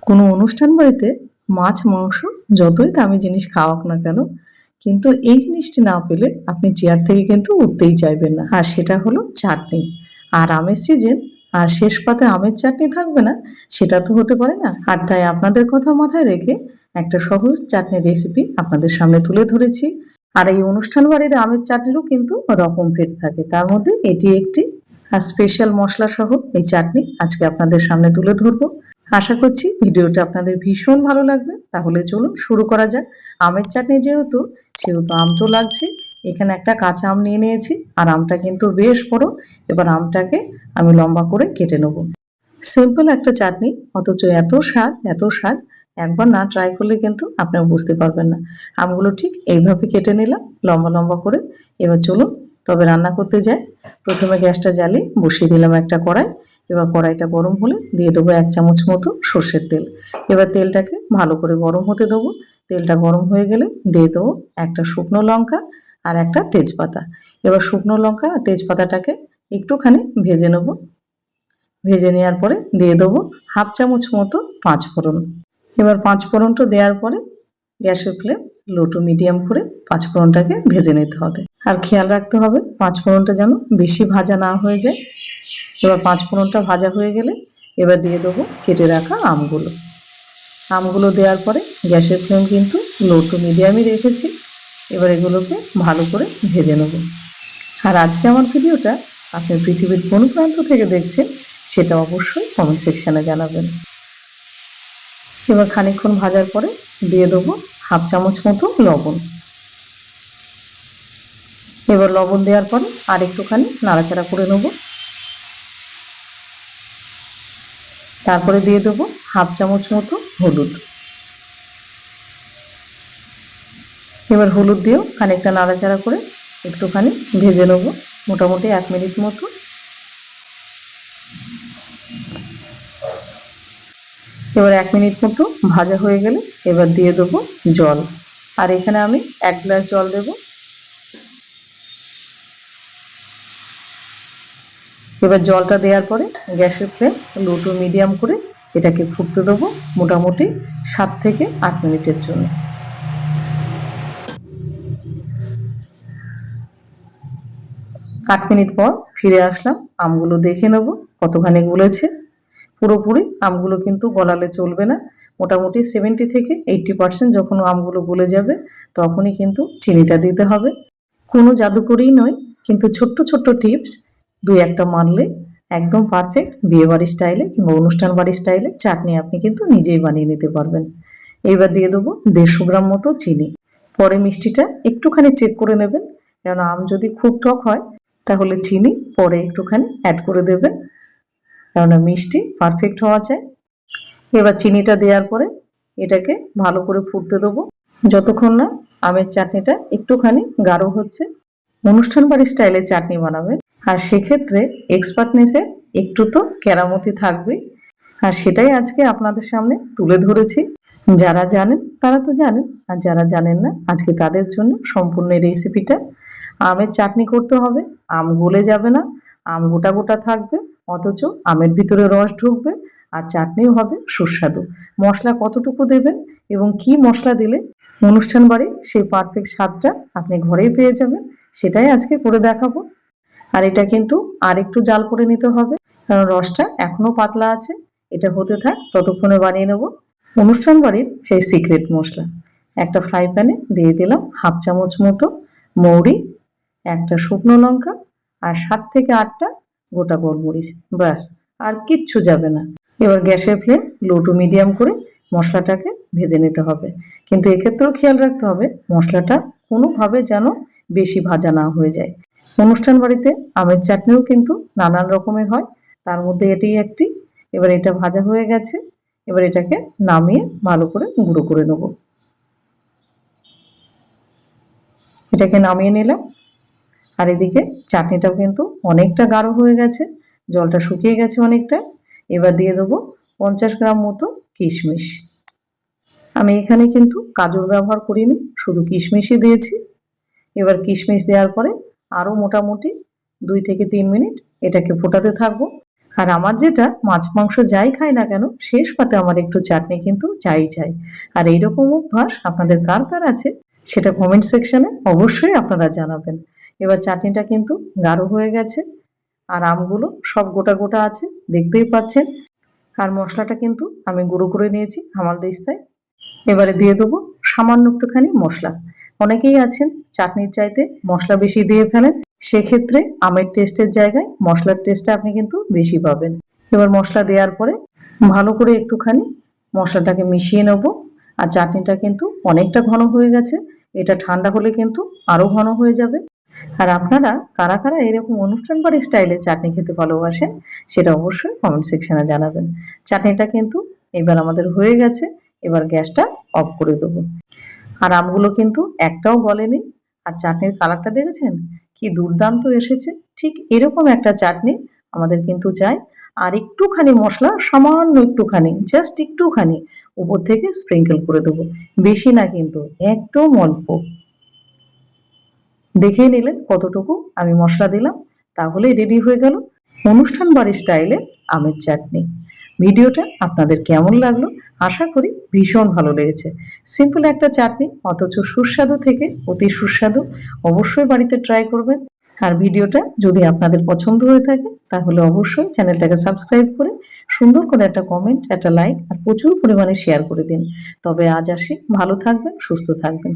কোনো অনুষ্ঠান বাড়িতে মাছ মাংস যতই দামি জিনিস খাওয়াক না কেন, কিন্তু এই জিনিসটি না পেলে আপনি চেয়ার থেকে কিন্তু উঠতেই চাইবেন না। আর সেটা হলো চাটনি। আর আমের সিজন, আর শেষ পাতে আমের চাটনি থাকবে না, সেটা তো হতে পারে না। আর তাই আপনাদের কথা মাথায় রেখে একটা সহজ চাটনির রেসিপি আপনাদের সামনে তুলে ধরেছি। আর এই অনুষ্ঠান বাড়ির আমের চাটনিরও কিন্তু রকম ভেদ থাকে, তার মধ্যে এটি একটি। আর স্পেশাল মশলা সহ এই চাটনি আজকে আপনাদের সামনে তুলে ধরবো। আশা করছি ভিডিওটা আপনাদের ভীষণ ভালো লাগবে। তাহলে চলুন শুরু করা যাক। আমের চাটনি যেহেতু, সেহেতু আম তো লাগছে। এখানে একটা কাঁচা আম নিয়ে নিয়েছি, আর আমটা কিন্তু বেশ বড়। এবার আমটাকে আমি লম্বা করে কেটে নেব। সিম্পল একটা চাটনি, অথচ এত স্বাদ, এত স্বাদ। একবার না ট্রাই করলে কিন্তু আপনারা বুঝতে পারবেন না। আমগুলো ঠিক এইভাবে কেটে নিলাম লম্বা লম্বা করে। এবার চলুন তবে রান্না করতে যাই। প্রথমে গ্যাসটা জ্বালিয়ে বসিয়ে দিলাম একটা কড়াই। এবার কড়াইটা গরম হলে দিয়ে দেবো 1 চামচ মতো সর্ষের তেল। এবার তেলটাকে ভালো করে গরম হতে দেবো। তেলটা গরম হয়ে গেলে দিয়ে দেবো একটা শুকনো লঙ্কা আর একটা তেজপাতা। এবার শুকনো লঙ্কা আর তেজপাতাটাকে একটুখানি ভেজে নেবো। ভেজে নেওয়ার পরে দিয়ে দেবো 1/2 চামচ মতো পাঁচফোড়ন। এবার পাঁচফোড়নটা দেওয়ার পরে গ্যাসের ফ্লেম লো টু মিডিয়াম করে পাঁচফোড়নটাকে ভেজে নিতে হবে। আর খেয়াল রাখতে হবে পাঁচফোড়নটা যেন বেশি ভাজা না হয়ে যায়। এবার পাঁচফোড়নটা ভাজা হয়ে গেলে এবার দিয়ে দেবো কেটে রাখা আমগুলো। আমগুলো দেওয়ার পরে গ্যাসের ফ্লেম কিন্তু লো টু মিডিয়ামই রেখেছি। এবার এগুলোকে ভালো করে ভেজে নেব। আর আজকে আমার ভিডিওটা আপনি পৃথিবীর কোন প্রান্ত থেকে দেখছেন সেটা অবশ্যই কমেন্ট সেকশানে জানাবেন। এবার খানিকক্ষণ ভাজার পরে দিয়ে দেবো 1/2 চামচ মতো লবণ। এবার লবণ দেওয়ার পরে আর একটুখানি নাড়াচাড়া করে নেব। তারপরে দিয়ে দেবো 1/2 চামচ মতো হলুদ। এবার হলুদ দিয়েও খানিকটা নাড়াচাড়া করে একটুখানি ভেজে নেব, মোটামুটি 1 মিনিট মতো। এবার 1 মিনিট মতো ভাজা হয়ে গেলে এবার দিয়ে দেবো জল। আর এখানে আমি 1 গ্লাস জল দেব। এবার জলটা দেওয়ার পরে গ্যাসের ফ্লেম লো টু মিডিয়াম করে এটাকে ফুটতে দেবো মোটামুটি 7 থেকে 8 মিনিটের জন্য। 8 মিনিট পর ফিরে আসলাম। আমগুলো দেখে নেব কতখানি গলেছে। পুরোপুরি আমগুলো কিন্তু গলালে চলবে না। মোটামুটি 70 থেকে 80% যখন আমগুলো গলে যাবে তখনই কিন্তু চিনিটা দিতে হবে। কোনো জাদুকরেই নয়, কিন্তু ছোট্ট ছোট্ট টিপস 2-1টা মানলে একদম পারফেক্ট বিয়েবাড়ির স্টাইলে কিংবা অনুষ্ঠান বাড়ির স্টাইলে চাটনি আপনি কিন্তু নিজেই বানিয়ে নিতে পারবেন। এইবার দিয়ে দেবো 150 গ্রাম মতো চিনি। পরে মিষ্টিটা একটুখানি চেক করে নেবেন, কারণ আম যদি খুব টক হয় তাহলে চিনি পরে একটুখানি অ্যাড করে দেবেন, কেননা মিষ্টি পারফেক্ট হওয়া চাই। এবার চিনিটা দেওয়ার পরে এটাকে ভালো করে ফুটতে দেবো যতক্ষণ না আমের চাটনিটা একটুখানি গাঢ় হচ্ছে। অনুষ্ঠান বাড়ির স্টাইলে চাটনি বানাবেন, আর সেক্ষেত্রে এক্সপার্টনেসের একটু তো কেরামতি থাকবেই। আর সেটাই আজকে আপনাদের সামনে তুলে ধরেছি। যারা জানেন তারা তো জানেন, আর যারা জানেন না আজকে তাদের জন্য সম্পূর্ণ এই রেসিপিটা। আমের চাটনি করতে হবে, আম গলে যাবে না, আম গোটা গোটা থাকবে, অথচ আমের ভিতরে রস ঢুকবে, আর চাটনিও হবে সুস্বাদু। মশলা কতটুকু দেবেন এবং কি মশলা দিলে অনুষ্ঠান বাড়ি সেই পারফেক্ট স্বাদটা আপনি ঘরেই পেয়ে যাবেন, সেটাই আজকে করে দেখাবো। আর এটা কিন্তু আর একটু জাল করে নিতে হবে, কারণ রসটা এখনো পাতলা আছে। এটা হতে থাক, ততক্ষণে বানিয়ে নেব অনুষ্ঠান বাড়ির সেই সিক্রেট মশলা। একটা ফ্রাই প্যানে দিয়ে দিলাম 1/2 চামচ মতো মৌরি, একটা শুকনো লঙ্কা, আর 7 থেকে 8টা গোটা গোলমরিচ। ব্যাস, আর কিচ্ছু যাবে না। এবার গ্যাসের ফ্লেম লো টু মিডিয়াম করে মশলাটাকে ভেজে নিতে হবে, কিন্তু এক্ষেত্রেও খেয়াল রাখতে হবে মশলাটা কোনোভাবে যেন বেশি ভাজা না হয়ে যায়। অনুষ্ঠান বাড়িতে আমের চাটনিও কিন্তু নানান রকমের হয়, তার মধ্যে এটাই একটি। এবার এটা ভাজা হয়ে গেছে, এবার এটাকে নামিয়ে ভালো করে গুঁড়ো করে নেব। এটাকে নামিয়ে নিলাম। আর এদিকে চাটনিটাও কিন্তু অনেকটা গাঢ় হয়ে গেছে, জলটা শুকিয়ে গেছে অনেকটা। এবার দিয়ে দেবো 50 গ্রাম মতো কিশমিশ। আমি এখানে কিন্তু কাজুর ব্যবহার করিনি, শুধু কিশমিশই দিয়েছি। এবার কিশমিশ দেওয়ার পরে আরও মোটামুটি 2 থেকে 3 মিনিট এটাকে ফোটাতে থাকবো। আর আমার যেটা মাছ মাংস যাই খাই না কেন শেষ পাতে আমার একটু চাটনি কিন্তু চাই। আর এইরকম অভ্যাস আপনাদের কার কার আছে সেটা কমেন্ট সেকশনে অবশ্যই আপনারা জানাবেন। এবার চাটনিটা কিন্তু গাঢ় হয়ে গেছে আর আমগুলো সব গোটা গোটা আছে, দেখতেই পাচ্ছেন। আর মশলাটা কিন্তু আমি গুঁড়ো করে নিয়েছি হামালদিস্তায়। এবারে দিয়ে দেবো সামান্য একটুখানি মশলা। অনেকেই আছেন চাটনির চাইতে মশলা বেশি দিয়ে ফেলেন, সেক্ষেত্রে আমের টেস্টের জায়গায় মশলার টেস্টটা আপনি কিন্তু বেশি পাবেন। এবার মশলা দেওয়ার পরে ভালো করে একটুখানি মশলাটাকে মিশিয়ে নেব। আর চাটনিটা কিন্তু অনেকটা ঘন হয়ে গেছে, এটা ঠান্ডা হলে কিন্তু আরও ঘন হয়ে যাবে। আর আপনারা কারা কারা এরকম অনুষ্ঠান বাড়ির স্টাইলে চাটনি খেতে ভালোবাসেন সেটা অবশ্যই কমেন্ট সেকশনে জানাবেন। চাটনিটা কিন্তু এবার আমাদের হয়ে গেছে, এবার গ্যাসটা অফ করে দেবো। আর আমগুলো কিন্তু একটাও গলেনি। আর চাটনির কালারটা দেখেছেন কি দুর্দান্ত এসেছে। ঠিক এরকম একটা চাটনি আমাদের কিন্তু চাই। আর একটুখানি মশলা সামান্য একটুখানি জাস্ট একটুখানি উপর থেকে স্প্রিঙ্কেল করে দেবো, বেশি না কিন্তু একদম অল্প। দেখেই নিলেন কতটুকু আমি মশলা দিলাম, তাহলেই রেডি হয়ে গেল অনুষ্ঠান বাড়ির স্টাইলে আমের চাটনি। ভিডিওটা আপনাদের কেমন লাগলো? আশা করি ভীষণ ভালো লেগেছে। সিম্পল একটা চাটনি অথচ সুস্বাদু থেকে অতি সুস্বাদু। অবশ্যই বাড়িতে ট্রাই করবেন। আর ভিডিওটা যদি আপনাদের পছন্দ হয়ে থাকে তাহলে অবশ্যই চ্যানেলটাকে সাবস্ক্রাইব করে সুন্দর করে একটা কমেন্ট, একটা লাইক আর প্রচুর পরিমাণে শেয়ার করে দিন। তবে আজ আসি, ভালো থাকবেন, সুস্থ থাকবেন।